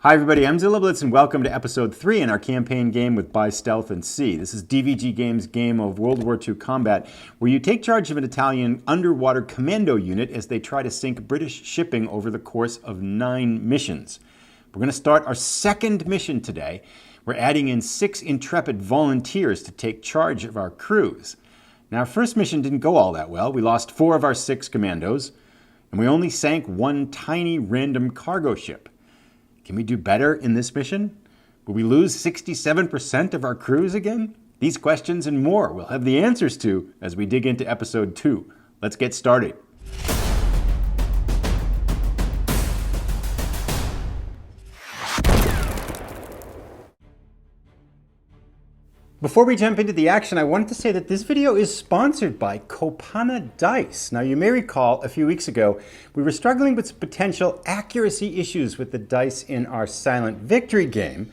Hi everybody, I'm Zilla Blitz and welcome to episode 3 in our campaign game with By Stealth and Sea. This is DVG Games' game of World War II combat, where you take charge of an Italian underwater commando unit as they try to sink British shipping over the course of 9 missions. We're going to start our second mission today. We're adding in 6 intrepid volunteers to take charge of our crews. Now, our first mission didn't go all that well. We lost 4 of our 6 commandos, and we only sank 1 tiny random cargo ship. Can we do better in this mission? Will we lose 67% of our crews again? These questions and more we'll have the answers to as we dig into episode 2. Let's get started. Before we jump into the action, I wanted to say that this video is sponsored by Kopana Dice. Now, you may recall a few weeks ago, we were struggling with some potential accuracy issues with the dice in our Silent Victory game.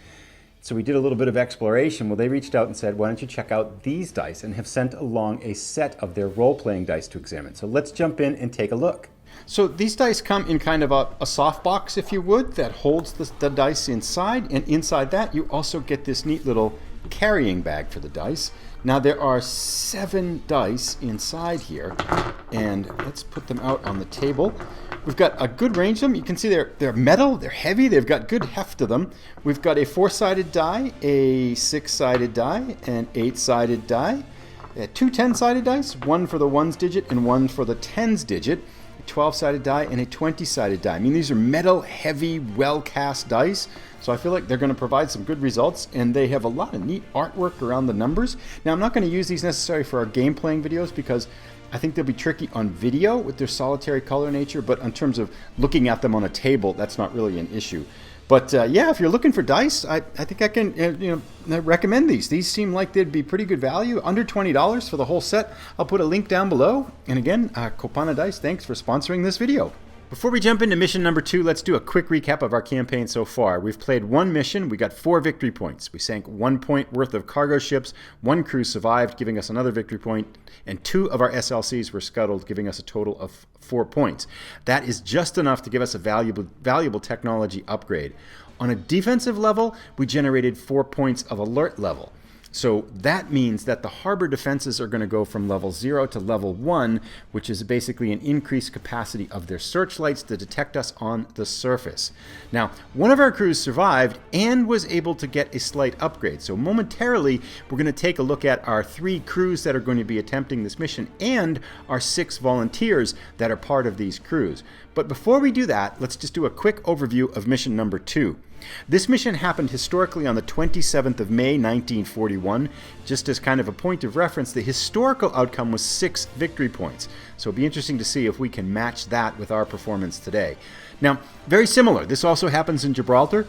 So we did a little bit of exploration. Well, they reached out and said, why don't you check out these dice, and have sent along a set of their role-playing dice to examine. So let's jump in and take a look. So these dice come in kind of a soft box, if you would, that holds the dice inside. And inside that, you also get this neat little carrying bag for the dice. Now there are 7 dice inside here, and let's put them out on the table. We've got a good range of them. You can see they're metal, they're heavy, they've got good heft to them. We've got a 4-sided die, a 6-sided die, an 8-sided die, 2 10-sided dice, one for the 1s digit and one for the 10s digit, a 12-sided die and a 20-sided die. I mean, these are metal, heavy, well-cast dice. So I feel like they're going to provide some good results, and they have a lot of neat artwork around the numbers. Now, I'm not going to use these necessarily for our game playing videos because I think they'll be tricky on video with their solitary color nature, but in terms of looking at them on a table, that's not really an issue. But yeah, if you're looking for dice, I think I can recommend these. These seem like they'd be pretty good value, under $20 for the whole set. I'll put a link down below. And again, Kopana Dice, thanks for sponsoring this video. Before we jump into mission number 2, let's do a quick recap of our campaign so far. We've played 1 mission, we got 4 victory points. We sank 1 point worth of cargo ships, 1 crew survived, giving us another victory point, and 2 of our SLCs were scuttled, giving us a total of 4 points. That is just enough to give us a valuable technology upgrade. On a defensive level, we generated 4 points of alert level. So that means that the harbor defenses are going to go from level 0 to level 1, which is basically an increased capacity of their searchlights to detect us on the surface. Now, one of our crews survived and was able to get a slight upgrade. So momentarily, we're going to take a look at our 3 crews that are going to be attempting this mission and our 6 volunteers that are part of these crews. But before we do that, let's just do a quick overview of mission number 2. This mission happened historically on the 27th of May, 1941. Just as kind of a point of reference, the historical outcome was 6 victory points. So it'll be interesting to see if we can match that with our performance today. Now, very similar. This also happens in Gibraltar.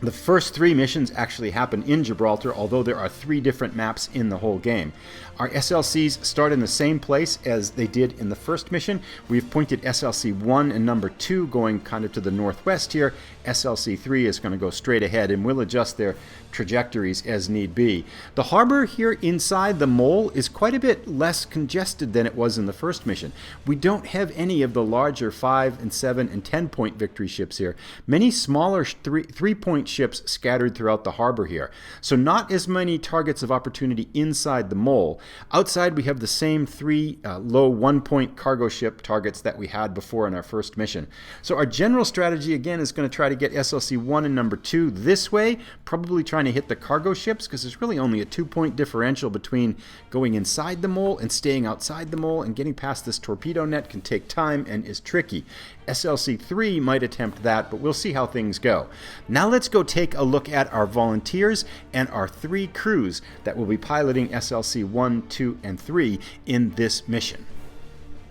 The first 3 missions actually happen in Gibraltar, although there are 3 different maps in the whole game. Our SLCs start in the same place as they did in the first mission. We've pointed SLC 1 and number 2 going kind of to the northwest here. SLC 3 is going to go straight ahead, and we'll adjust their trajectories as need be. The harbor here inside the mole is quite a bit less congested than it was in the first mission. We don't have any of the larger 5 and 7 and 10 point victory ships here. Many smaller 3-point ships scattered throughout the harbor here. So not as many targets of opportunity inside the mole. Outside, we have the same 3 low 1-point cargo ship targets that we had before in our first mission. So our general strategy, again, is going to try to get SLC 1 and number 2 this way, probably trying to hit the cargo ships, because there's really only a 2-point differential between going inside the mole and staying outside the mole, and getting past this torpedo net can take time and is tricky. SLC 3 might attempt that, but we'll see how things go. Now let's go take a look at our volunteers and our 3 crews that will be piloting SLC 1, 2, and 3 in this mission.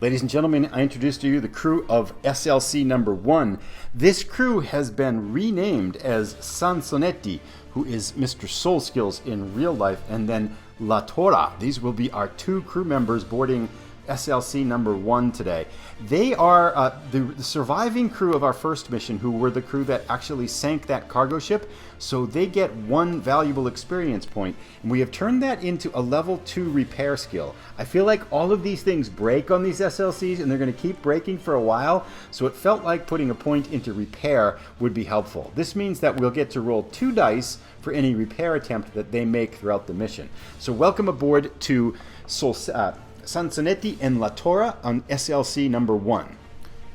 Ladies and gentlemen, I introduce to you the crew of SLC number 1. This crew has been renamed as Sansonetti, who is Mr. Soul Skills in real life, and then La Tora. These will be our 2 crew members boarding SLC number 1 today. They are the surviving crew of our first mission, who were the crew that actually sank that cargo ship, so they get 1 valuable experience point, and we have turned that into a level 2 repair skill. I feel like all of these things break on these SLCs, and they're going to keep breaking for a while, so it felt like putting a point into repair would be helpful. This means that we'll get to roll 2 dice for any repair attempt that they make throughout the mission. So welcome aboard to Sansonetti and La Torre on SLC number 1.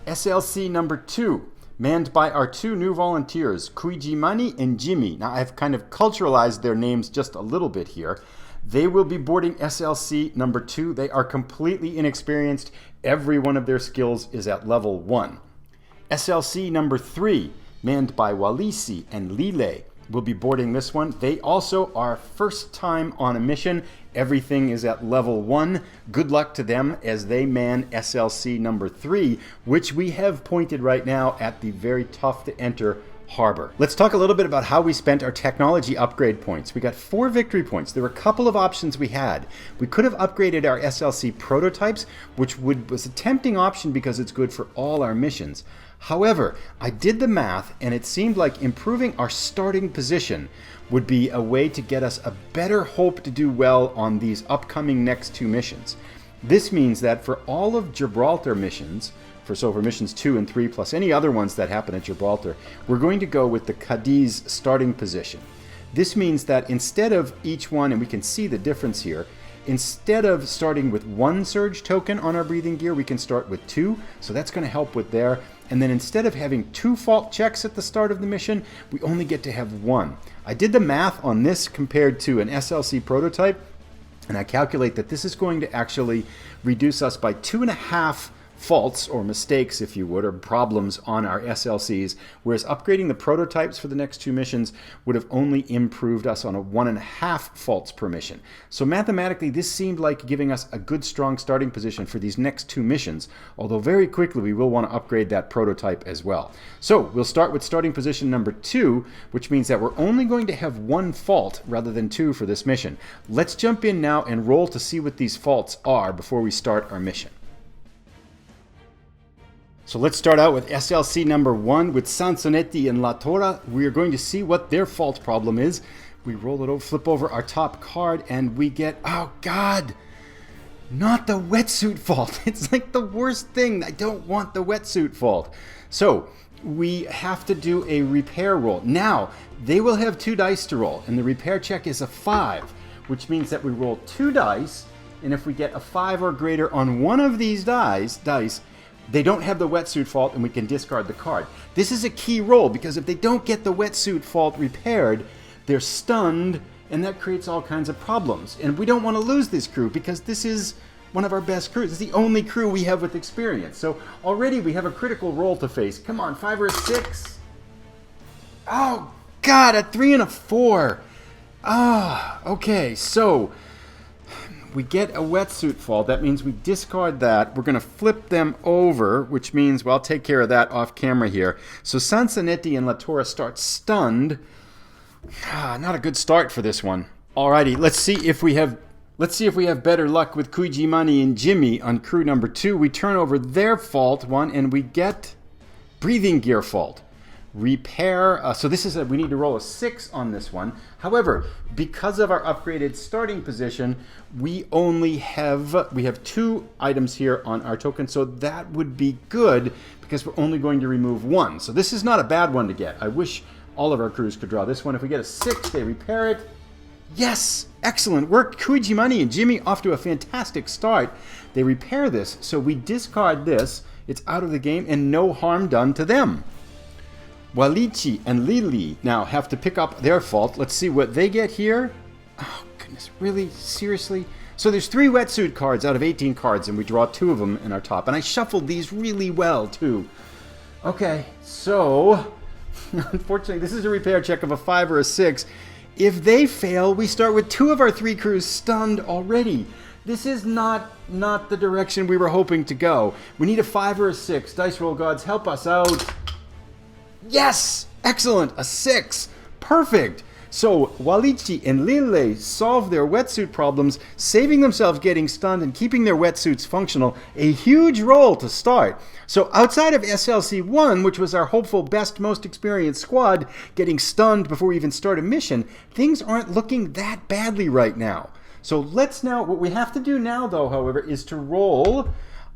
SLC number 2, manned by our 2 new volunteers, Kuijimani and Jimmy. Now I've kind of culturalized their names just a little bit here. They will be boarding SLC number 2. They are completely inexperienced. Every one of their skills is at level 1. SLC number 3, manned by Walisi and Lile, will be boarding this one. They also are first time on a mission. Everything is at level 1. Good luck to them as they man SLC number 3, which we have pointed right now at the very tough to enter harbor. Let's talk a little bit about how we spent our technology upgrade points. We got 4 victory points. There were a couple of options we had. We could have upgraded our SLC prototypes, which was a tempting option because it's good for all our missions. However, I did the math, and it seemed like improving our starting position would be a way to get us a better hope to do well on these upcoming next 2 missions. This means that for all of Gibraltar missions, for missions 2 and 3, plus any other ones that happen at Gibraltar, we're going to go with the Cadiz starting position. This means that instead of each one, and we can see the difference here, instead of starting with 1 surge token on our breathing gear, we can start with 2, so that's going to help with there. And then instead of having 2 fault checks at the start of the mission, we only get to have 1. I did the math on this compared to an SLC prototype, and I calculate that this is going to actually reduce us by 2.5 faults, or mistakes if you would, or problems on our SLCs, whereas upgrading the prototypes for the next 2 missions would have only improved us on a 1.5 faults per mission. So mathematically this seemed like giving us a good strong starting position for these next 2 missions, although very quickly we will want to upgrade that prototype as well. So we'll start with starting position number 2, which means that we're only going to have 1 fault rather than 2 for this mission. Let's jump in now and roll to see what these faults are before we start our mission. So let's start out with SLC number 1 with Sansonetti and La Torre. We are going to see what their fault problem is. We roll it over, flip over our top card, and we get, oh God, not the wetsuit fault. It's like the worst thing. I don't want the wetsuit fault. So we have to do a repair roll. Now, they will have 2 dice to roll, and the repair check is a 5, which means that we roll 2 dice, and if we get a 5 or greater on one of these dice, they don't have the wetsuit fault, and we can discard the card. This is a key roll, because if they don't get the wetsuit fault repaired, they're stunned, and that creates all kinds of problems. And we don't want to lose this crew, because this is one of our best crews. It's the only crew we have with experience. So already we have a critical roll to face. Come on, 5 or a 6. Oh, God, a 3 and a 4. Okay, so we get a wetsuit fault. That means we discard that. We're going to flip them over, which means, well, I'll take care of that off camera here. So Sansonetti and La Torre start stunned. Not a good start for this one. Alrighty, let's see if we have better luck with Kuijimani and Jimmy on crew number 2. We turn over their fault one, and we get breathing gear fault. Repair, so this is we need to roll a 6 on this one. However, because of our upgraded starting position, we have 2 items here on our token, so that would be good because we're only going to remove 1. So this is not a bad one to get. I wish all of our crews could draw this one. If we get a 6, they repair it. Yes, excellent work. Kuijimani and Jimmy off to a fantastic start. They repair this, so we discard this. It's out of the game and no harm done to them. Walichi and Lili now have to pick up their fault. Let's see what they get here. Oh, goodness, really? Seriously? So there's 3 wetsuit cards out of 18 cards, and we draw 2 of them in our top. And I shuffled these really well, too. Okay, so unfortunately, this is a repair check of a 5 or a 6. If they fail, we start with 2 of our 3 crews stunned already. This is not the direction we were hoping to go. We need a 5 or a 6. Dice roll gods, help us out. Yes! Excellent! A 6! Perfect! So Walichi and Lille solve their wetsuit problems, saving themselves getting stunned and keeping their wetsuits functional. A huge roll to start. So outside of SLC-1, which was our hopeful best, most experienced squad, getting stunned before we even start a mission, things aren't looking that badly right now. So let's now, what we have to do now though, however, is to roll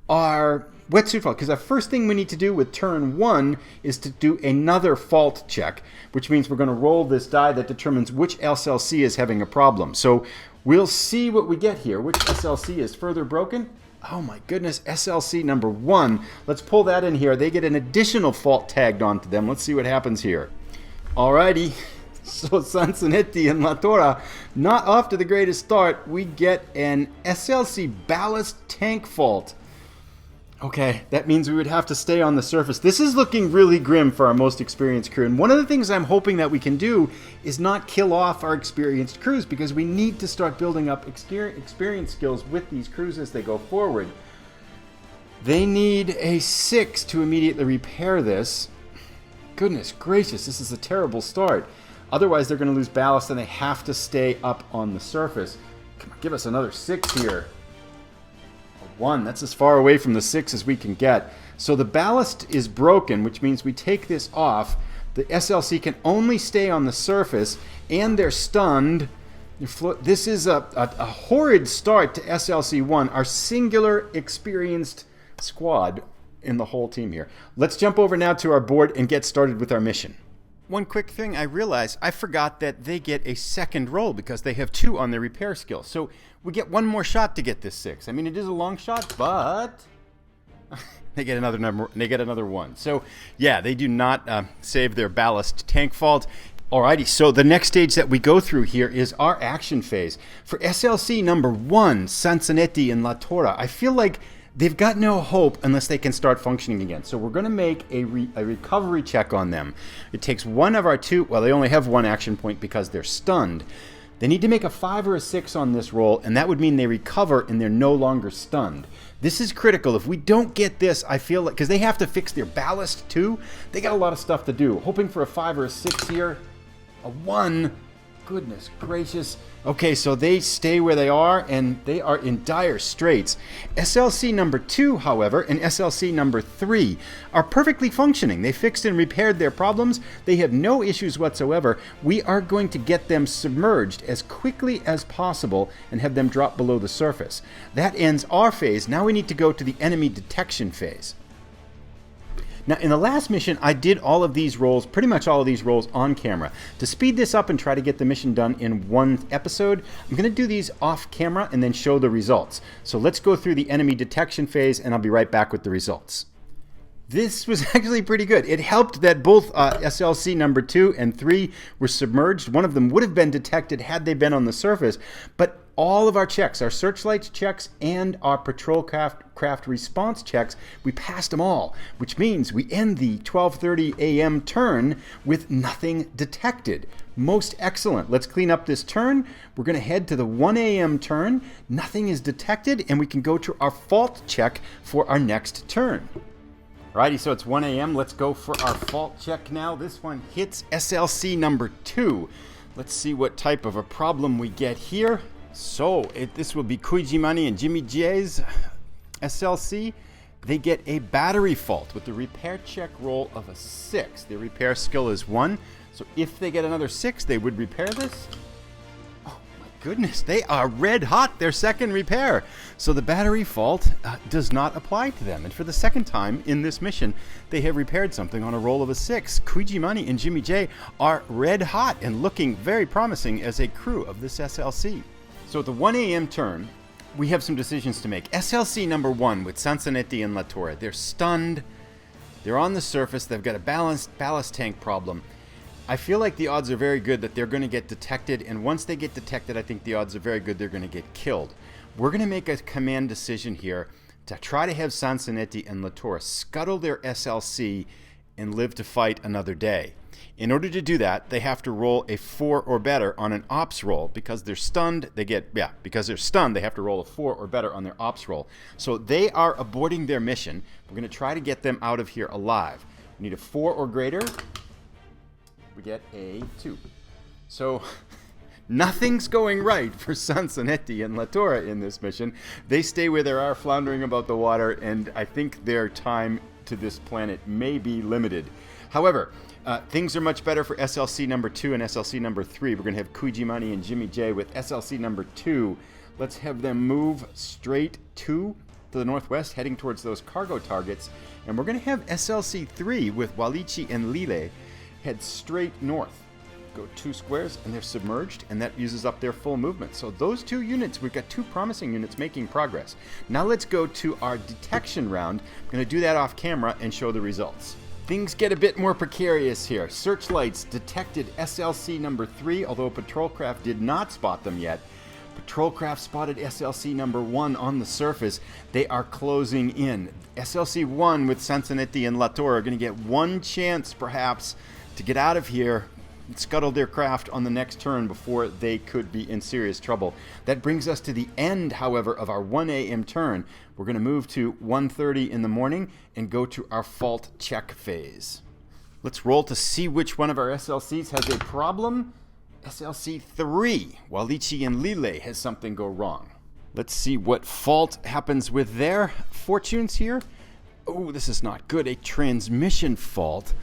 our wetsuit fault, because the first thing we need to do with turn 1 is to do another fault check, which means we're going to roll this die that determines which SLC is having a problem. So we'll see what we get here. Which SLC is further broken? Oh my goodness, SLC number 1. Let's pull that in here. They get an additional fault tagged onto them. Let's see what happens here. Alrighty. So Sansonetti and La Torre, not off to the greatest start. We get an SLC ballast tank fault. Okay, that means we would have to stay on the surface. This is looking really grim for our most experienced crew. And one of the things I'm hoping that we can do is not kill off our experienced crews, because we need to start building up experience skills with these crews as they go forward. They need a 6 to immediately repair this. Goodness gracious, this is a terrible start. Otherwise, they're going to lose ballast and they have to stay up on the surface. Come on, give us another 6 here. A 1, that's as far away from the 6 as we can get. So the ballast is broken, which means we take this off. The SLC can only stay on the surface, and they're stunned. This is a horrid start to SLC-1, our singular experienced squad in the whole team here. Let's jump over now to our board and get started with our mission. One quick thing I realized, I forgot that they get a second roll because they have 2 on their repair skill. So we get one more shot to get this 6. I mean, it is a long shot, but they get another number. They get another 1. So yeah, they do not save their ballast tank fault. Alrighty, so the next stage that we go through here is our action phase. For SLC number 1, Sansonetti and La Torre, I feel like they've got no hope unless they can start functioning again. So we're going to make a recovery check on them. It takes one of our 2, well, they only have 1 action point because they're stunned. They need to make a 5 or a 6 on this roll, and that would mean they recover and they're no longer stunned. This is critical. If we don't get this, I feel like, because they have to fix their ballast too, they got a lot of stuff to do. Hoping for a 5 or a 6 here. A 1. Goodness gracious. Okay, so they stay where they are, and they are in dire straits. SLC number 2, however, and SLC number 3 are perfectly functioning. They fixed and repaired their problems. They have no issues whatsoever. We are going to get them submerged as quickly as possible and have them drop below the surface. That ends our phase. Now we need to go to the enemy detection phase. Now, in the last mission, I did all of these rolls, pretty much all of these rolls on camera. To speed this up and try to get the mission done in one episode, I'm going to do these off camera and then show the results. So let's go through the enemy detection phase, and I'll be right back with the results. This was actually pretty good. It helped that both SLC number 2 and 3 were submerged. One of them would have been detected had they been on the surface, but all of our checks, our searchlight checks and our patrol craft response checks, we passed them all, which means we end the 12:30 a.m. turn with nothing detected. Most excellent. Let's clean up this turn. We're going to head to the 1 a.m. turn. Nothing is detected, and we can go to our fault check for our next turn. Alrighty, so it's 1 a.m. Let's go for our fault check now. This one hits SLC number 2. Let's see what type of a problem we get here. So this will be Kuijimani and Jimmy J's SLC. They get a battery fault with the repair check roll of a 6. Their repair skill is 1. So if they get another 6, they would repair this. Oh my goodness, they are red hot, their second repair. So the battery fault does not apply to them. And for the second time in this mission, they have repaired something on a roll of a 6. Kuijimani and Jimmy J are red hot and looking very promising as a crew of this SLC. So at the 1 a.m. turn, we have some decisions to make. SLC number 1 with Sansonetti and La Torre. They're stunned. They're on the surface. They've got a ballast tank problem. I feel like the odds are very good that they're going to get detected, and once they get detected, I think the odds are very good they're going to get killed. We're going to make a command decision here to try to have Sansonetti and La Torre scuttle their SLC and live to fight another day. In order to do that, they have to roll a 4 or better on an ops roll. Because they're stunned, they have to roll a 4 or better on their ops roll. So they are aborting their mission. We're going to try to get them out of here alive. We need a 4 or greater. We get a 2. So nothing's going right for Sansonetti and Latour in this mission. They stay where they are, floundering about the water, and I think their time to this planet may be limited. However, things are much better for SLC number 2 and SLC number 3. We're going to have Kujimani and Jimmy J with SLC number 2. Let's have them move straight to the northwest, heading towards those cargo targets. And we're going to have SLC 3 with Walichi and Lille head straight north. Go 2 squares, and they're submerged, and that uses up their full movement. So those 2 units, we've got 2 promising units making progress. Now let's go to our detection round. I'm going to do that off camera and show the results. Things get a bit more precarious here. Searchlights detected SLC number 3, although patrol craft did not spot them yet. Patrol craft spotted SLC number 1 on the surface. They are closing in. SLC 1 with Sansonetti and Latour are going to get one chance, perhaps, to get out of here and scuttle their craft on the next turn before they could be in serious trouble. That brings us to the end, however, of our 1 a.m. turn. We're going to move to 1:30 in the morning and go to our fault check phase. Let's roll to see which one of our SLCs has a problem. SLC 3, Walichi and Lille, has something go wrong. Let's see what fault happens with their fortunes here. Oh, this is not good. A transmission fault.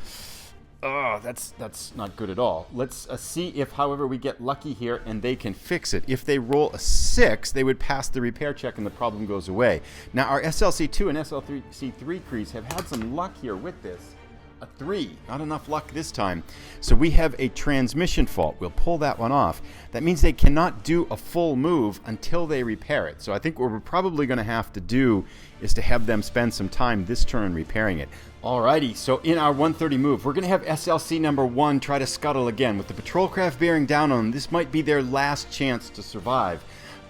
Oh, that's not good at all. Let's see if, however, we get lucky here and they can fix it. If they roll a 6, they would pass the repair check and the problem goes away. Now, our SLC2 and SLC3 crews have had some luck here with this. A 3, not enough luck this time. So we have a transmission fault. We'll pull that one off. That means they cannot do a full move until they repair it. So I think what we're probably going to have to do is to have them spend some time this turn repairing it. Alrighty, so in our 1:30 move, we're going to have SLC number 1 try to scuttle again. With the patrol craft bearing down on them, this might be their last chance to survive.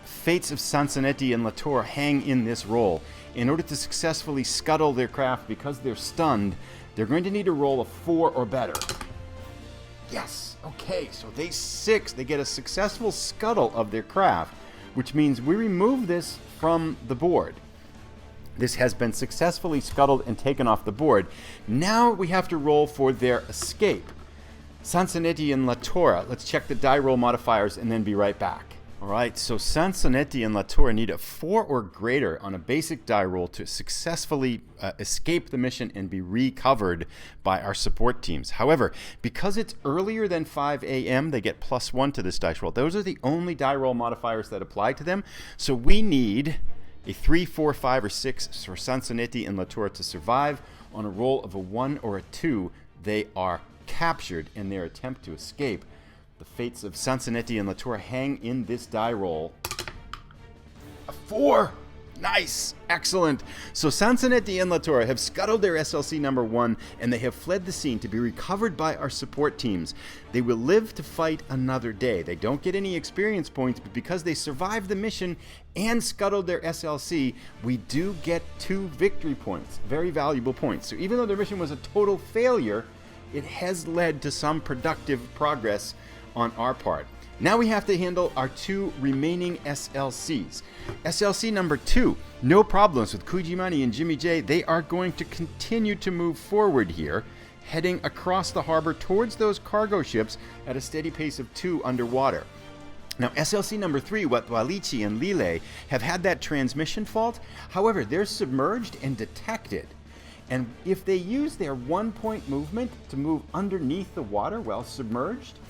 Fates of Sansonetti and Latour hang in this roll. In order to successfully scuttle their craft, because they're stunned, they're going to need to roll a 4 or better. Yes, okay, so they get a successful scuttle of their craft, which means we remove this from the board. This has been successfully scuttled and taken off the board. Now we have to roll for their escape. Sansonetti and Latour, let's check the die roll modifiers and then be right back. All right, so Sansonetti and Latour need a 4 or greater on a basic die roll to successfully escape the mission and be recovered by our support teams. However, because it's earlier than 5 a.m., they get +1 to this dice roll. Those are the only die roll modifiers that apply to them. So we need a 3, 4, 5, or 6 for Sansonetti and Latour to survive. On a roll of a 1 or a 2, they are captured in their attempt to escape. The fates of Sansonetti and Latour hang in this die roll. A 4! Nice! Excellent! So Sansonetti and Latour have scuttled their SLC number 1, and they have fled the scene to be recovered by our support teams. They will live to fight another day. They don't get any experience points, but because they survived the mission and scuttled their SLC, we do get 2 victory points. Very valuable points. So even though their mission was a total failure, it has led to some productive progress on our part. Now we have to handle our 2 remaining SLCs. SLC number 2, no problems with Kujimani and Jimmy J. They are going to continue to move forward here, heading across the harbor towards those cargo ships at a steady pace of 2 underwater. Now, SLC number 3, Walichi and Lille, have had that transmission fault. However, they're submerged and detected. And if they use their 1-point movement to move underneath the water while submerged,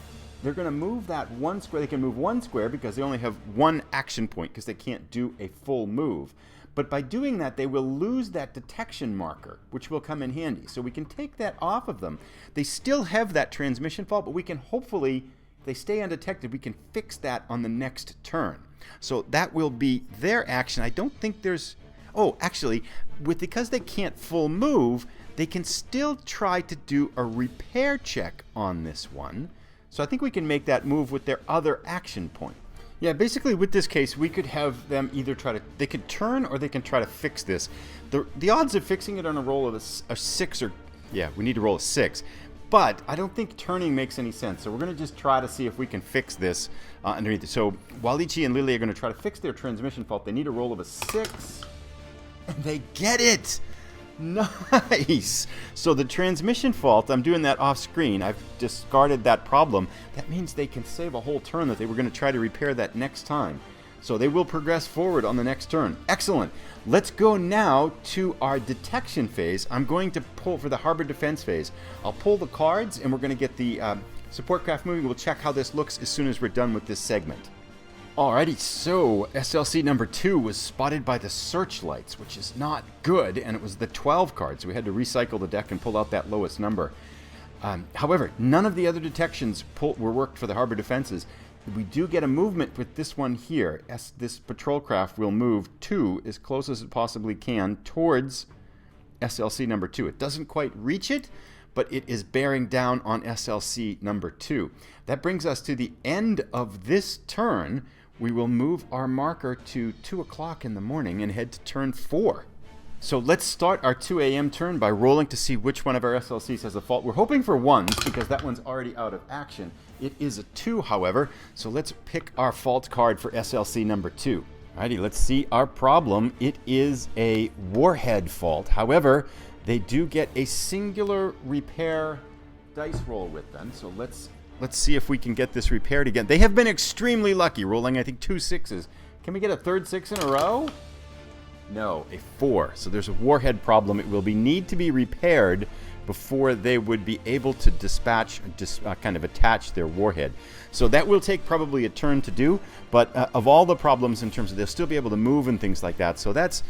they're going to move that 1 square. They can move 1 square because they only have 1 action point because they can't do a full move. But by doing that, they will lose that detection marker, which will come in handy. So we can take that off of them. They still have that transmission fault, but we can hopefully, if they stay undetected, we can fix that on the next turn. So that will be their action. I don't think there's... Oh, actually, because they can't full move, they can still try to do a repair check on this one. So I think we can make that move with their other action point. Yeah, basically with this case, we could have them either they could turn or they can try to fix this. The odds of fixing it on a roll of a 6 are, yeah, we need to roll a 6. But I don't think turning makes any sense. So we're going to just try to see if we can fix this underneath it. So Walichi and Lille are going to try to fix their transmission fault. They need a roll of a 6. And they get it! Nice! So the transmission fault, I'm doing that off screen. I've discarded that problem. That means they can save a whole turn that they were going to try to repair that next time. So they will progress forward on the next turn. Excellent! Let's go now to our detection phase. I'm going to pull for the harbor defense phase. I'll pull the cards and we're going to get the support craft moving. We'll check how this looks as soon as we're done with this segment. Alrighty, so SLC number 2 was spotted by the searchlights, which is not good, and it was the 12 cards, so we had to recycle the deck and pull out that lowest number. However, none of the other detections were worked for the harbor defenses. We do get a movement with this one here. This patrol craft will move 2 as close as it possibly can towards SLC number 2. It doesn't quite reach it, but it is bearing down on SLC number 2. That brings us to the end of this turn. We will move our marker to 2 o'clock in the morning and head to turn 4. So let's start our 2 a.m. turn by rolling to see which one of our SLCs has a fault. We're hoping for 1s because that one's already out of action. It is a 2, however, so let's pick our fault card for SLC number 2. Alrighty, let's see our problem. It is a Warhead fault. However, they do get a singular repair dice roll with them, so let's see if we can get this repaired again. They have been extremely lucky, rolling, I think, 2 6s. Can we get a third 6 in a row? No, a 4. So there's a Warhead problem. It will need to be repaired before they would be able to dispatch, kind of attach their Warhead. So that will take probably a turn to do, but of all the problems in terms of they'll still be able to move and things like that, so that's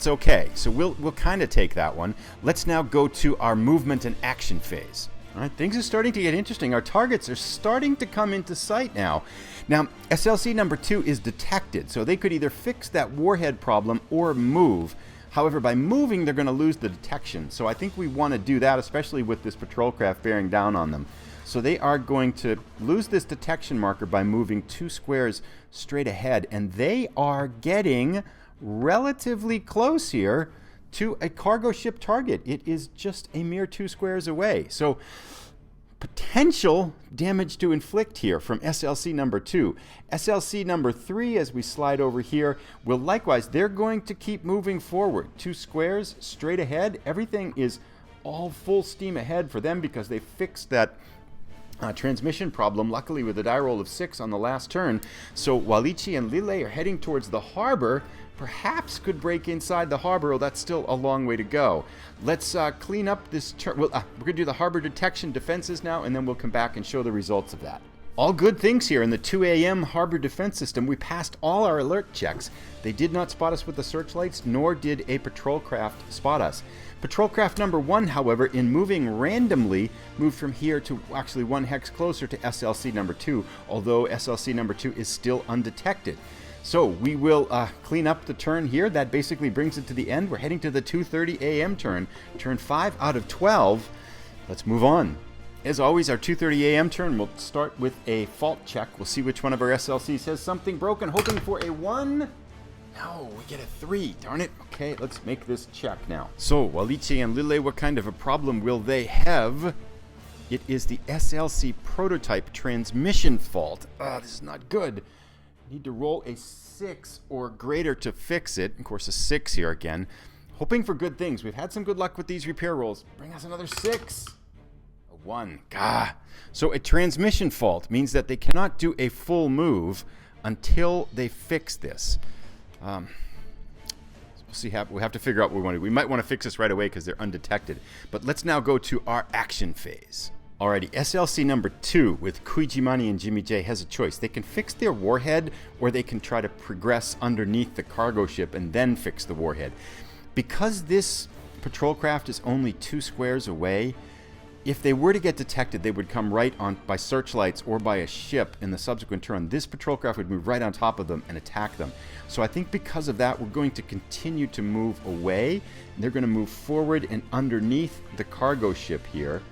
okay. So we'll kind of take that one. Let's now go to our movement and action phase. All right, things are starting to get interesting. Our targets are starting to come into sight now. Now, SLC number 2 is detected, so they could either fix that Warhead problem or move. However, by moving, they're going to lose the detection. So I think we want to do that, especially with this patrol craft bearing down on them. So they are going to lose this detection marker by moving 2 squares straight ahead. And they are getting relatively close here to a cargo ship target. It is just a mere 2 squares away. So potential damage to inflict here from SLC number 2. SLC number 3, as we slide over here, will likewise, they're going to keep moving forward. 2 squares straight ahead. Everything is all full steam ahead for them because they fixed that transmission problem, luckily with a die roll of 6 on the last turn. So Walichi and Lille are heading towards the harbor, perhaps could break inside the harbor, that's still a long way to go. Let's clean up this turn. We're going to do the harbor detection defenses now, and then we'll come back and show the results of that. All good things here in the 2 a.m. harbor defense system. We passed all our alert checks. They did not spot us with the searchlights, nor did a patrol craft spot us. Patrol craft number 1, however, in moving randomly, moved from here to actually 1 hex closer to SLC number 2, although SLC number 2 is still undetected. So we will clean up the turn here. That basically brings it to the end. We're heading to the 2:30 a.m. turn. Turn 5 out of 12. Let's move on. As always, our 2:30 a.m. turn, we'll start with a fault check. We'll see which one of our SLCs has something broken, hoping for a 1. No, we get a 3. Darn it. Okay, let's make this check now. So, Walichi and Lille, what kind of a problem will they have? It is the SLC prototype transmission fault. This is not good. Need to roll a 6 or greater to fix it. Of course, a 6 here again. Hoping for good things. We've had some good luck with these repair rolls. Bring us another 6. A 1. Gah. So a transmission fault means that they cannot do a full move until they fix this. We'll see. We'll have to figure out what we want to do. We might want to fix this right away because they're undetected. But let's now go to our action phase. Alrighty, SLC number 2 with Kuijimani and Jimmy J has a choice. They can fix their Warhead, or they can try to progress underneath the cargo ship and then fix the Warhead. Because this patrol craft is only 2 squares away, if they were to get detected, they would come right on by searchlights or by a ship in the subsequent turn. This patrol craft would move right on top of them and attack them. So I think because of that, we're going to continue to move away. They're going to move forward and underneath the cargo ship here,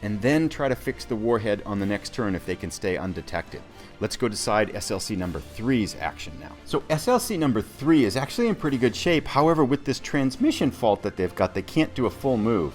and then try to fix the Warhead on the next turn if they can stay undetected. Let's go decide SLC number 3's action now. So SLC number 3 is actually in pretty good shape. However, with this transmission fault that they've got, they can't do a full move.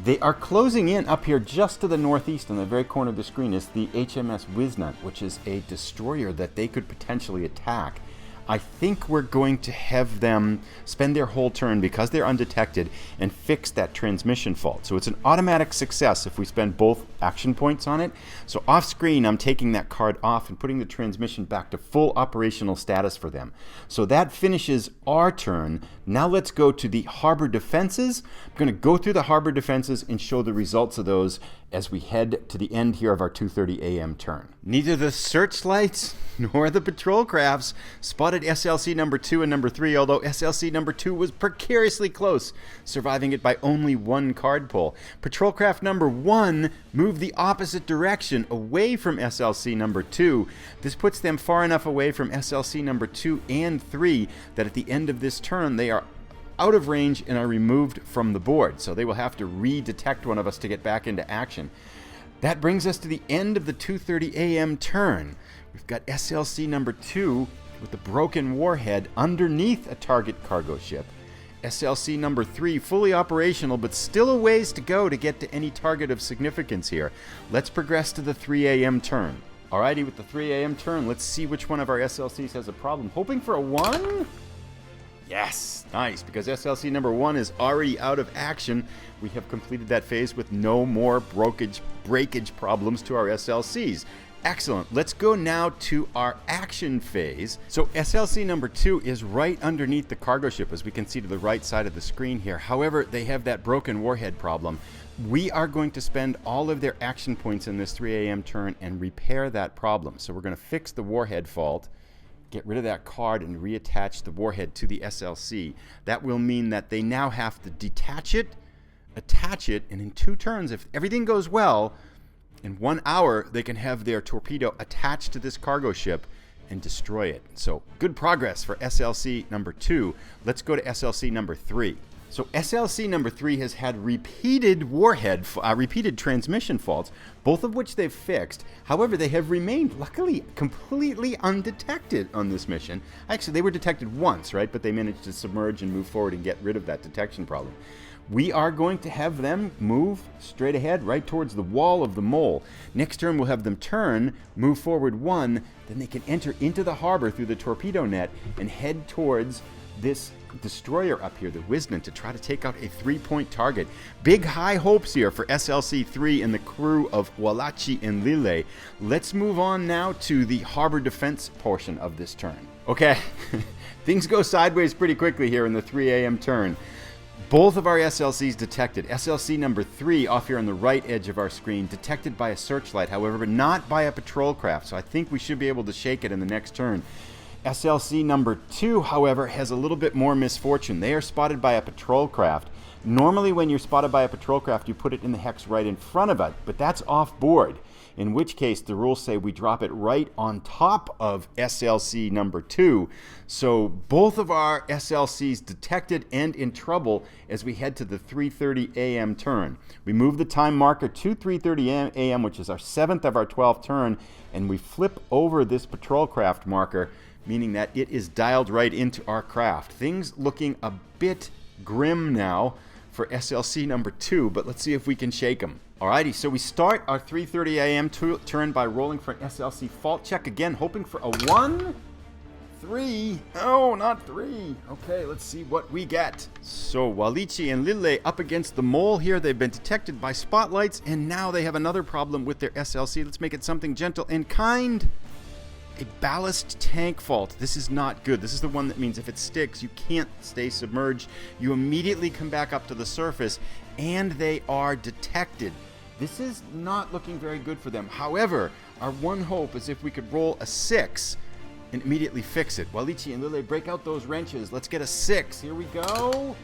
They are closing in up here just to the northeast on the very corner of the screen is the HMS Wisnut, which is a destroyer that they could potentially attack. I think we're going to have them spend their whole turn, because they're undetected, and fix that transmission fault. So it's an automatic success if we spend both action points on it. So off screen, I'm taking that card off and putting the transmission back to full operational status for them. So that finishes our turn. Now let's go to the harbor defenses. I'm going to go through the harbor defenses and show the results of those as we head to the end here of our 2:30 a.m. turn. Neither the searchlights nor the patrol crafts spotted SLC number 2 and number 3, although SLC number 2 was precariously close, surviving it by only 1 card pull. Patrol craft number 1 moved the opposite direction, away from SLC number 2. This puts them far enough away from SLC number 2 and 3 that at the end of this turn they are out of range and are removed from the board. So they will have to redetect one of us to get back into action. That brings us to the end of the 2:30 a.m. turn. We've got SLC number 2 with the broken warhead underneath a target cargo ship. SLC number 3 fully operational, but still a ways to go to get to any target of significance here. Let's progress to the 3 a.m. turn. Alrighty, with the 3 a.m. turn, let's see which one of our SLCs has a problem. Hoping for a 1? Yes, nice, because SLC number 1 is already out of action. We have completed that phase with no more breakage problems to our SLCs. Excellent. Let's go now to our action phase. So SLC number 2 is right underneath the cargo ship, as we can see to the right side of the screen here. However, they have that broken warhead problem. We are going to spend all of their action points in this 3 a.m. turn and repair that problem. So we're going to fix the warhead fault, get rid of that card, and reattach the warhead to the SLC. That will mean that they now have to detach it, attach it, and in 2 turns, if everything goes well, in 1 hour, they can have their torpedo attached to this cargo ship and destroy it. So good progress for SLC number 2. Let's go to SLC number 3. So SLC number 3 has had repeated repeated transmission faults, both of which they've fixed. However, they have remained, luckily, completely undetected on this mission. Actually, they were detected once, right? But they managed to submerge and move forward and get rid of that detection problem. We are going to have them move straight ahead, right towards the wall of the mole. Next turn, we'll have them turn, move forward 1, then they can enter into the harbor through the torpedo net and head towards this destroyer up here, the Wisden, to try to take out a 3-point target. Big high hopes here for SLC 3 and the crew of Walachi and Lille. Let's move on now to the harbor defense portion of this turn. Okay, things go sideways pretty quickly here in the 3 a.m. turn. Both of our SLCs detected. SLC number 3 off here on the right edge of our screen, detected by a searchlight, however, but not by a patrol craft. So I think we should be able to shake it in the next turn. SLC number 2, however, has a little bit more misfortune. They are spotted by a patrol craft. Normally when you're spotted by a patrol craft, you put it in the hex right in front of it, but that's off board. In which case, the rules say we drop it right on top of SLC number 2. So both of our SLCs detected and in trouble as we head to the 3:30 a.m. turn. We move the time marker to 3:30 a.m., which is our 7th of our 12th turn, and we flip over this patrol craft marker, meaning that it is dialed right into our craft. Things looking a bit grim now for SLC number 2, but let's see if we can shake them. Alrighty, so we start our 3:30 a.m. turn by rolling for an SLC fault check again, hoping for a 1, 3. Oh, not 3. Okay, let's see what we get. So Walichi and Lille up against the mole here. They've been detected by spotlights, and now they have another problem with their SLC. Let's make it something gentle and kind. A ballast tank fault. This is not good. This is the one that means if it sticks, you can't stay submerged. You immediately come back up to the surface, and they are detected. This is not looking very good for them. However, our one hope is if we could roll a 6 and immediately fix it. Walichi and Lille break out those wrenches. Let's get a 6. Here we go.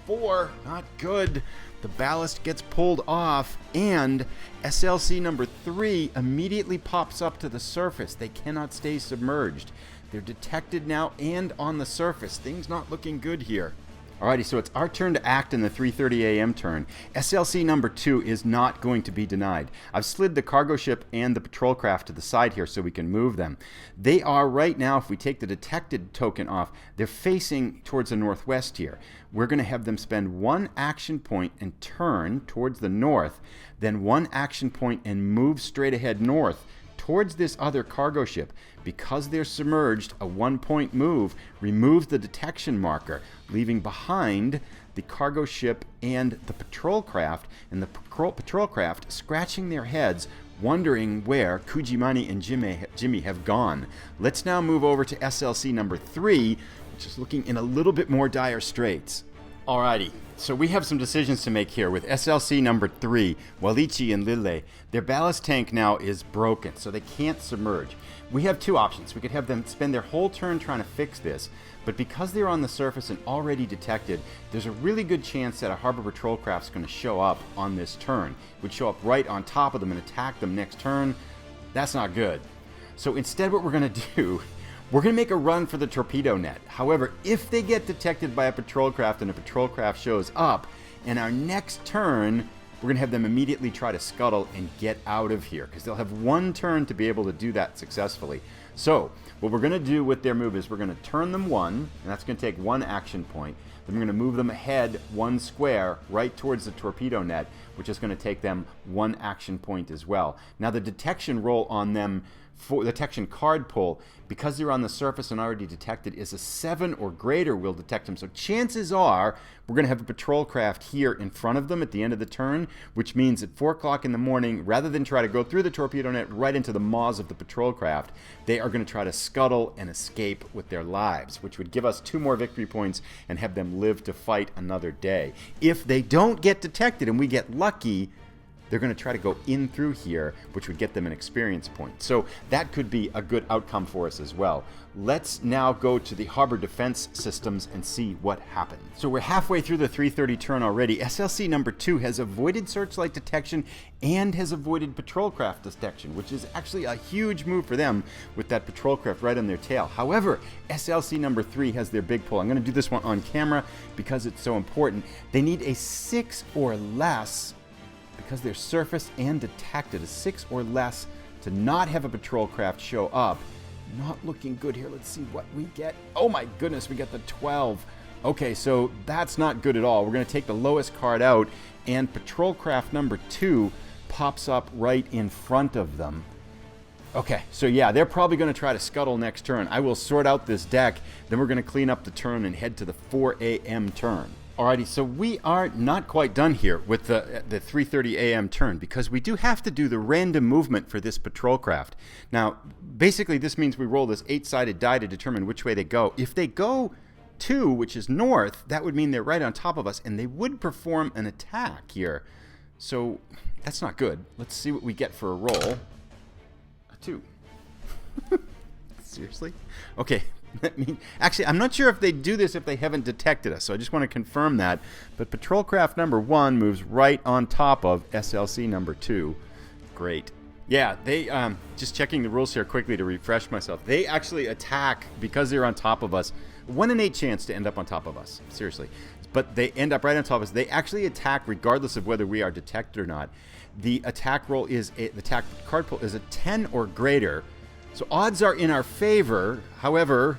4. Not good. The ballast gets pulled off, and SLC number 3 immediately pops up to the surface. They cannot stay submerged. They're detected now and on the surface. Things not looking good here. Alrighty, so it's our turn to act in the 3:30 a.m. turn. SLC number 2 is not going to be denied. I've slid the cargo ship and the patrol craft to the side here so we can move them. They are right now, if we take the detected token off, they're facing towards the northwest here. We're going to have them spend 1 action point and turn towards the north, then 1 action point and move straight ahead north towards this other cargo ship. Because they're submerged, a 1-point move removes the detection marker, leaving behind the cargo ship and the patrol craft, and the patrol craft scratching their heads, wondering where Kujimani and Jimmy have gone. Let's now move over to SLC number 3, which is looking in a little bit more dire straits. Alrighty, so we have some decisions to make here with SLC number 3, Walichi and Lille. Their ballast tank now is broken, so they can't submerge. We have two options. We could have them spend their whole turn trying to fix this, but because they're on the surface and already detected, there's a really good chance that a harbor patrol craft is going to show up on this turn. It would show up right on top of them and attack them next turn. That's not good. So instead what we're going to do, we're going to make a run for the torpedo net. However, if they get detected by a patrol craft and a patrol craft shows up, in our next turn, we're going to have them immediately try to scuttle and get out of here, because they'll have one turn to be able to do that successfully. So what we're going to do with their move is we're going to turn them 1, and that's going to take 1 action point. Then we're going to move them ahead 1 square right towards the torpedo net, which is going to take them 1 action point as well. Now the detection roll on them, for the detection card pull, because they're on the surface and already detected, is a 7 or greater will detect them. So chances are we're going to have a patrol craft here in front of them at the end of the turn, which means at 4 o'clock in the morning, rather than try to go through the torpedo net right into the maws of the patrol craft, they are going to try to scuttle and escape with their lives, which would give us 2 more victory points and have them live to fight another day. If they don't get detected and we get lucky, they're going to try to go in through here, which would get them an experience point. So that could be a good outcome for us as well. Let's now go to the harbor defense systems and see what happened. So we're halfway through the 3:30 turn already. SLC number 2 has avoided searchlight detection and has avoided patrol craft detection, which is actually a huge move for them with that patrol craft right on their tail. However, SLC number 3 has their big pull. I'm going to do this one on camera because it's so important. They need a 6 or less, because they're surface and detected, a 6 or less to not have a patrol craft show up. Not looking good here. Let's see what we get. Oh my goodness, we get the 12. Okay, so that's not good at all. We're going to take the lowest card out, and patrol craft number 2 pops up right in front of them. Okay, so yeah, they're probably going to try to scuttle next turn. I will sort out this deck, then we're going to clean up the turn and head to the 4 a.m. turn. Alrighty, so we are not quite done here with the 3:30 a.m. turn, because we do have to do the random movement for this patrol craft. Now, basically this means we roll this 8-sided die to determine which way they go. If they go 2, which is north, that would mean they're right on top of us, and they would perform an attack here. So that's not good. Let's see what we get for a roll. A 2. Seriously? Okay. Actually, I'm not sure if they do this if they haven't detected us, so I just want to confirm that. But patrol craft number 1 moves right on top of SLC number 2. Great. Yeah, they, just checking the rules here quickly to refresh myself. They actually attack because they're on top of us. 1 in 8 chance to end up on top of us. Seriously. But they end up right on top of us. They actually attack regardless of whether we are detected or not. The attack roll is, the attack card pull is a 10 or greater. So odds are in our favor. However,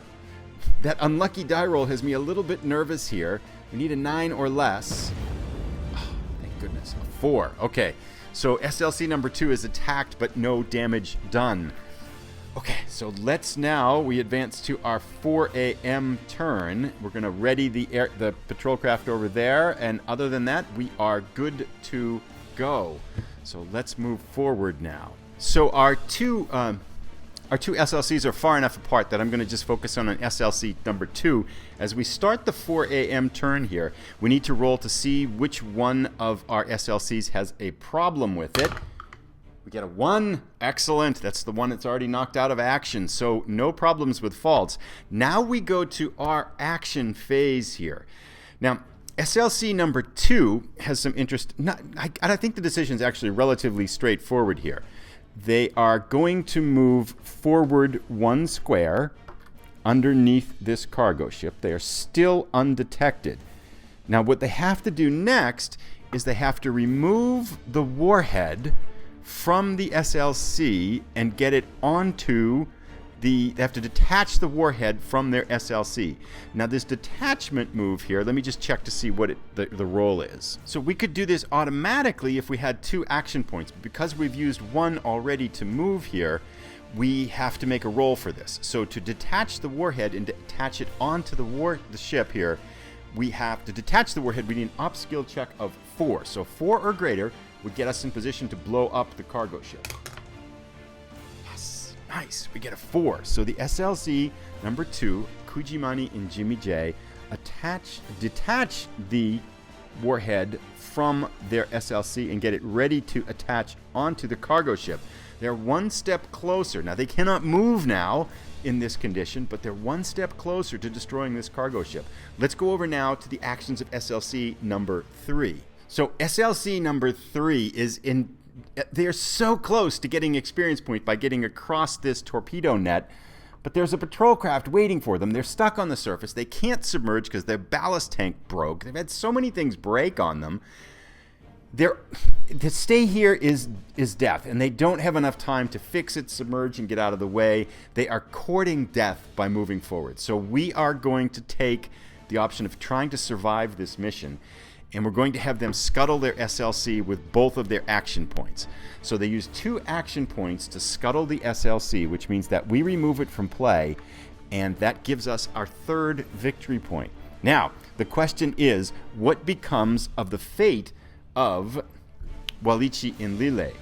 that unlucky die roll has me a little bit nervous here. We need a 9 or less. Oh, thank goodness. A 4. Okay. So SLC number 2 is attacked, but no damage done. Okay, so let's now, we advance to our 4 a.m. turn. We're going to ready the patrol craft over there, and other than that, we are good to go. So let's move forward now. So our two SLCs are far enough apart that I'm going to just focus on an SLC number 2. As we start the 4 a.m. turn here, we need to roll to see which one of our SLCs has a problem with it. We get a 1. Excellent. That's the one that's already knocked out of action. So no problems with faults. Now we go to our action phase here. Now, SLC number 2 has some interest. I think the decision is actually relatively straightforward here. They are going to move forward 1 square underneath this cargo ship. They are still undetected. Now what they have to do next is they have to remove the warhead from the SLC and get it onto they have to detach the warhead from their SLC. Now this detachment move here, let me just check to see what the roll is. So we could do this automatically if we had 2 action points. But because we've used 1 already to move here, we have to make a roll for this. So to detach the warhead and attach it onto the ship here, we have to detach the warhead. We need an op skill check of 4. So 4 or greater would get us in position to blow up the cargo ship. Nice, we get a 4. So the SLC number 2, Kujimani and Jimmy J, detach the warhead from their SLC and get it ready to attach onto the cargo ship. They're 1 step closer. Now they cannot move now in this condition, but they're 1 step closer to destroying this cargo ship. Let's go over now to the actions of SLC number 3. So SLC number 3 is in. They're so close to getting experience point by getting across this torpedo net, but there's a patrol craft waiting for them. They're stuck on the surface. They can't submerge because their ballast tank broke. They've had so many things break on them. To stay here is death, and they don't have enough time to fix it, submerge, and get out of the way. They are courting death by moving forward. So we are going to take the option of trying to survive this mission, and we're going to have them scuttle their SLC with both of their action points. So they use 2 action points to scuttle the SLC, which means that we remove it from play, and that gives us our 3rd victory point. Now, the question is, what becomes of the fate of Walichi and Lille?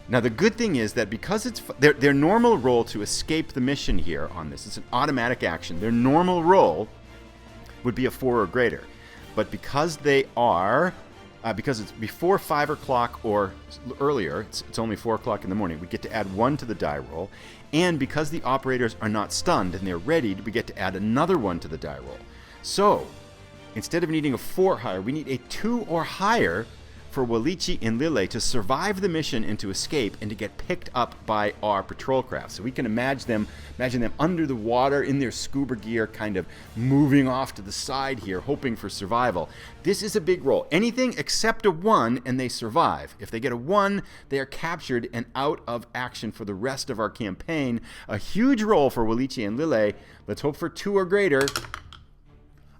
Now, the good thing is that because it's their normal roll to escape the mission here on this, it's an automatic action. Their normal roll would be a 4 or greater. But because they are, because it's before 5 o'clock or earlier, it's only 4 o'clock in the morning, we get to add 1 to the die roll. And because the operators are not stunned and they're readied, we get to add another 1 to the die roll. So, instead of needing a 4 higher, we need a 2 or higher for Walichi and Lille to survive the mission and to escape and to get picked up by our patrol craft. So we can imagine them under the water in their scuba gear, kind of moving off to the side here, hoping for survival. This is a big roll. Anything except a 1 and they survive. If they get a 1, they are captured and out of action for the rest of our campaign. A huge roll for Walichi and Lille. Let's hope for 2 or greater.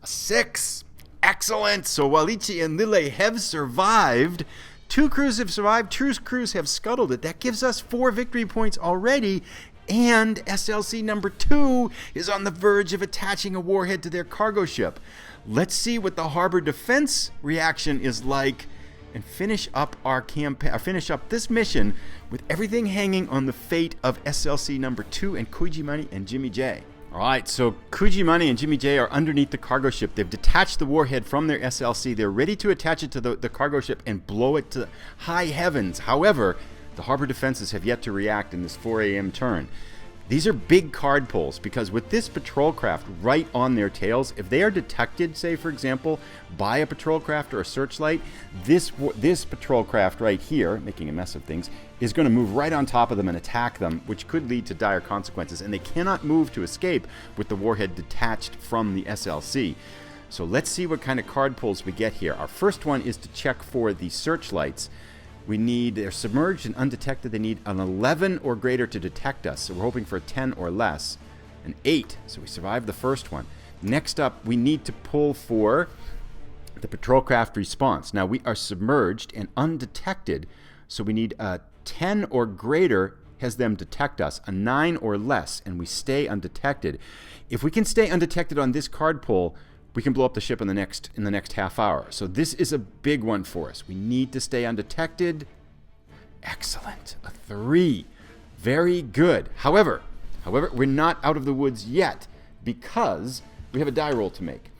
A 6. Excellent! So Walichi and Lille have survived. 2 crews have survived. 2 crews have scuttled it. That gives us 4 victory points already. And SLC number 2 is on the verge of attaching a warhead to their cargo ship. Let's see what the harbor defense reaction is like and finish up our campaign, finish up this mission with everything hanging on the fate of SLC number 2 and Kujimani and Jimmy J. All right, so Kujimani and Jimmy J are underneath the cargo ship. They've detached the warhead from their SLC. They're ready to attach it to the cargo ship and blow it to high heavens. However, the harbor defenses have yet to react in this 4 a.m. turn. These are big card pulls because with this patrol craft right on their tails, if they are detected, say for example, by a patrol craft or a searchlight, this patrol craft right here, making a mess of things, is going to move right on top of them and attack them, which could lead to dire consequences. And they cannot move to escape with the warhead detached from the SLC. So let's see what kind of card pulls we get here. Our first one is to check for the searchlights. They're submerged and undetected. They need an 11 or greater to detect us. So we're hoping for a 10 or less. An 8. So we survived the first one. Next up, we need to pull for the patrol craft response. Now we are submerged and undetected. So we need a 10 or greater has them detect us. A 9 or less, and we stay undetected. If we can stay undetected on this card pull, we can blow up the ship in the next half hour. So this is a big one for us. We need to stay undetected. Excellent. A 3. Very good. However, we're not out of the woods yet because we have a die roll to make.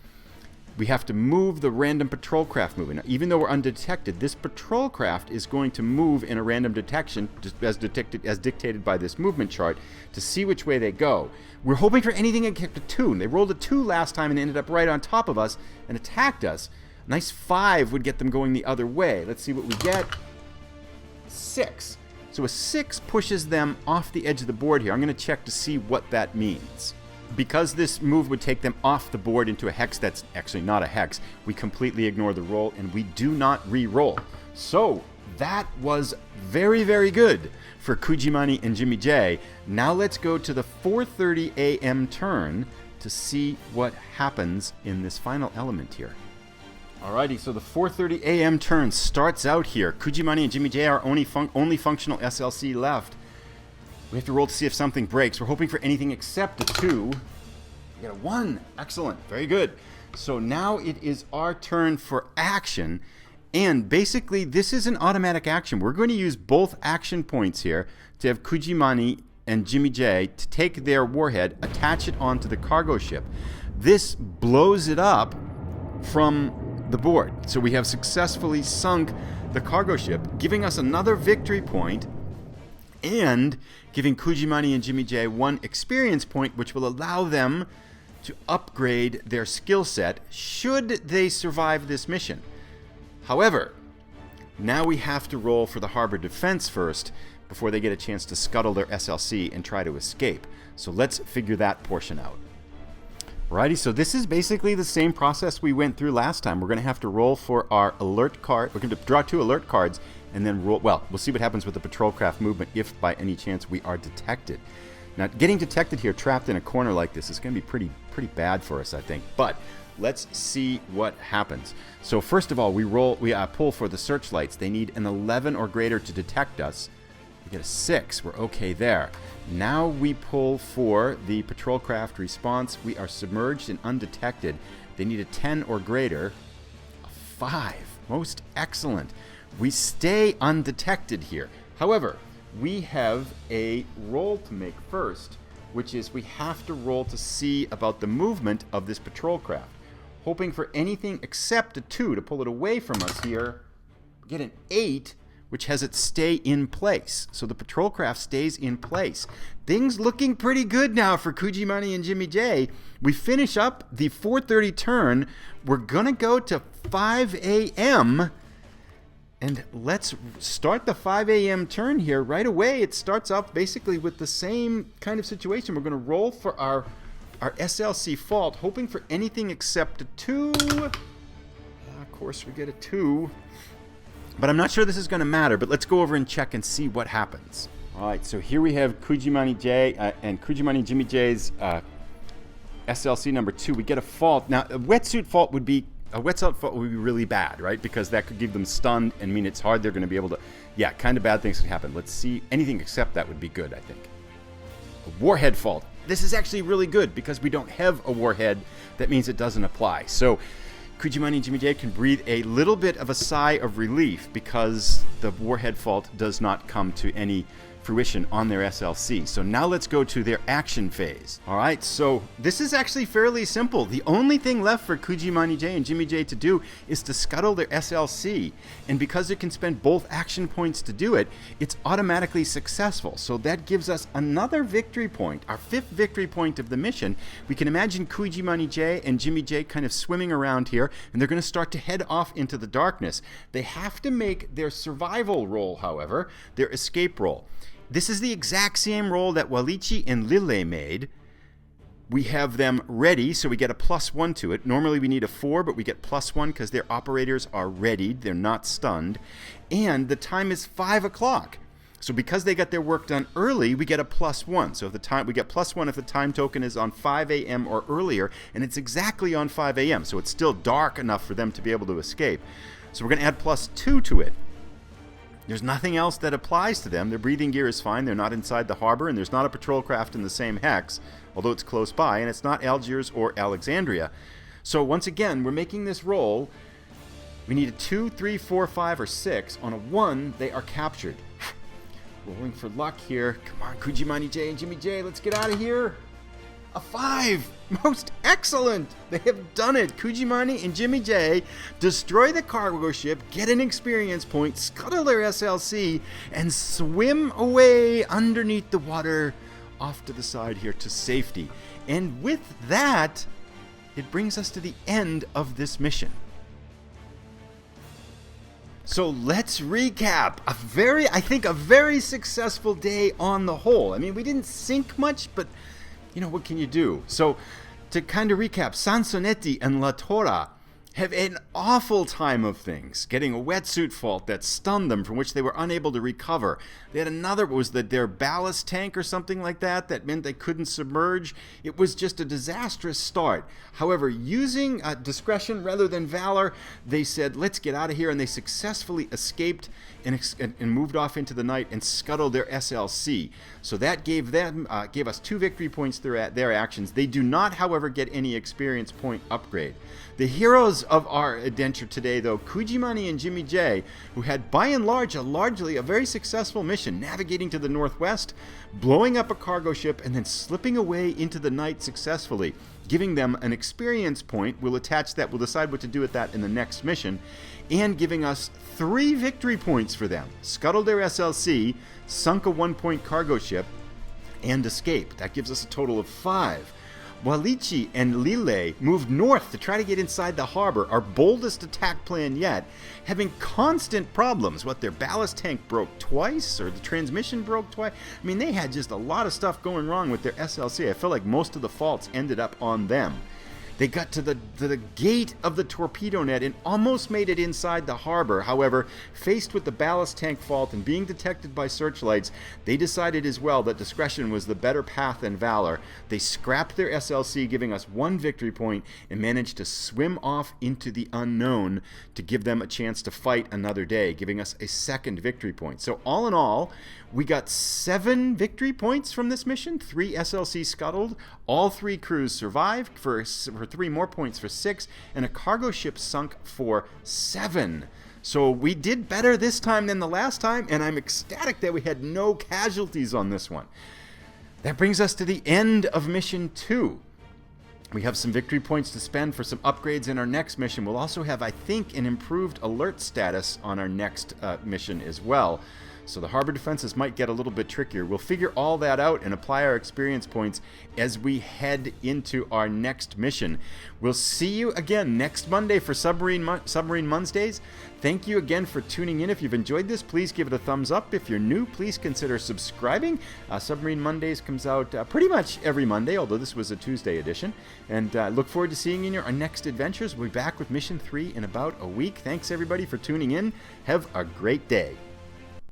We have to move the random patrol craft moving. Now, even though we're undetected, this patrol craft is going to move in a random detection, just as dictated by this movement chart, to see which way they go. We're hoping for anything except a 2. They rolled a 2 last time and ended up right on top of us and attacked us. A nice 5 would get them going the other way. Let's see what we get. 6. So a 6 pushes them off the edge of the board here. I'm going to check to see what that means. Because this move would take them off the board into a hex that's actually not a hex, we completely ignore the roll and we do not re-roll. So That was very, very good for Kujimani and Jimmy J. Now let's go to the 4:30 a.m. turn to see what happens in this final element here. Alrighty, so the 4:30 a.m. turn starts out here. Kujimani and Jimmy J are only functional SLC left. We have to roll to see if something breaks. We're hoping for anything except a 2. We got a 1. Excellent. Very good. So now it is our turn for action. And basically, this is an automatic action. We're going to use both action points here to have Kujimani and Jimmy J to take their warhead, attach it onto the cargo ship. This blows it up from the board. So we have successfully sunk the cargo ship, giving us another victory point and giving Kujimani and Jimmy J 1 experience point, which will allow them to upgrade their skill set should they survive this mission. However, now we have to roll for the harbor defense first before they get a chance to scuttle their SLC and try to escape. So let's figure that portion out. Alrighty, so this is basically the same process we went through last time. We're going to have to roll for our alert card. We're going to draw 2 alert cards and then roll. Well, we'll see what happens with the patrol craft movement if by any chance we are detected. Now, getting detected here, trapped in a corner like this, is going to be pretty bad for us, I think. But let's see what happens. So first of all, we pull for the searchlights. They need an 11 or greater to detect us. We get a 6. We're okay there. Now we pull for the patrol craft response. We are submerged and undetected. They need a 10 or greater. A 5. Most excellent. We stay undetected here. However, we have a roll to make first, which is we have to roll to see about the movement of this patrol craft. Hoping for anything except a 2 to pull it away from us here. We get an 8, which has it stay in place. So the patrol craft stays in place. Things looking pretty good now for Kujimani and Jimmy J. We finish up the 4:30 turn. We're going to go to 5 a.m. And let's start the 5 a.m. turn here right away. It starts off basically with the same kind of situation. We're going to roll for our SLC fault, hoping for anything except a 2. Of course, we get a 2. But I'm not sure this is going to matter, but let's go over and check and see what happens. All right, so here we have Kujimani J and Kujimani Jimmy J's SLC number 2. We get a fault. Now, a wetsuit fault would be really bad, right? Because that could give them stunned and mean it's hard. They're going to be able to, yeah, kind of bad things could happen. Let's see. Anything except that would be good, I think. A warhead fault. This is actually really good because we don't have a warhead. That means it doesn't apply. So Kujimani and Jimmy J can breathe a little bit of a sigh of relief because the warhead fault does not come to any fruition on their SLC. So now let's go to their action phase. All right, so this is actually fairly simple. The only thing left for Kujimani J and Jimmy J to do is to scuttle their SLC. And because it can spend both action points to do it, it's automatically successful. So that gives us another victory point, our 5th victory point of the mission. We can imagine Kujimani J and Jimmy J kind of swimming around here, and they're going to start to head off into the darkness. They have to make their survival roll, however, their escape roll. This is the exact same roll that Walichi and Lille made. We have them ready, so we get a +1 to it. Normally we need a 4, but we get +1 because their operators are readied. They're not stunned. And the time is 5 o'clock. So because they got their work done early, we get a +1. So if we get +1 if the time token is on 5 a.m. or earlier, and it's exactly on 5 a.m. So it's still dark enough for them to be able to escape. So we're going to add +2 to it. There's nothing else that applies to them. Their breathing gear is fine. They're not inside the harbor, and there's not a patrol craft in the same hex, although it's close by, and it's not Algiers or Alexandria. So once again, we're making this roll. We need a 2, 3, 4, 5, or 6. On a 1, they are captured. Rolling for luck here. Come on, Kujimani J and Jimmy J, let's get out of here. A 5! Most excellent! They have done it! Kujimani and Jimmy J destroy the cargo ship, get an experience point, scuttle their SLC, and swim away underneath the water off to the side here to safety. And with that, it brings us to the end of this mission. So let's recap. I think a very successful day on the whole. I mean, we didn't sink much, but you know, what can you do? So to kind of recap, Sansonetti and La Torre have an awful time of things, getting a wetsuit fault that stunned them from which they were unable to recover. They had another, was that their ballast tank or something like that meant they couldn't submerge. It was just a disastrous start. However, using discretion rather than valor, they said, let's get out of here, and they successfully escaped and moved off into the night and scuttled their SLC. So that gave us 2 victory points through their actions. They do not, however, get any experience point upgrade. The heroes of our adventure today, though, Kujimani and Jimmy J, who had by and large largely a very successful mission, navigating to the northwest, blowing up a cargo ship, and then slipping away into the night successfully, giving them an experience point. We'll attach that. We'll decide what to do with that in the next mission, and giving us 3 victory points for them. Scuttled their SLC, sunk a 1-point cargo ship, and escaped. That gives us a total of 5. Walichi and Lille moved north to try to get inside the harbor, our boldest attack plan yet, having constant problems. Their ballast tank broke twice, or the transmission broke twice. I mean, they had just a lot of stuff going wrong with their SLC. I feel like most of the faults ended up on them. They got to the gate of the torpedo net and almost made it inside the harbor. However, faced with the ballast tank fault and being detected by searchlights, they decided as well that discretion was the better path than valor. They scrapped their SLC, giving us 1 victory point, and managed to swim off into the unknown to give them a chance to fight another day, giving us a 2nd victory point. So all in all, we got 7 victory points from this mission, 3 SLC scuttled, all 3 crews survived for 3 more points for 6, and a cargo ship sunk for 7. So we did better this time than the last time, and I'm ecstatic that we had no casualties on this one. That brings us to the end of mission 2. We have some victory points to spend for some upgrades in our next mission. We'll also have, I think, an improved alert status on our next mission as well. So the harbor defenses might get a little bit trickier. We'll figure all that out and apply our experience points as we head into our next mission. We'll see you again next Monday for Submarine Mondays. Thank you again for tuning in. If you've enjoyed this, please give it a thumbs up. If you're new, please consider subscribing. Submarine Mondays comes out pretty much every Monday, although this was a Tuesday edition. And look forward to seeing you in our next adventures. We'll be back with Mission 3 in about a week. Thanks, everybody, for tuning in. Have a great day.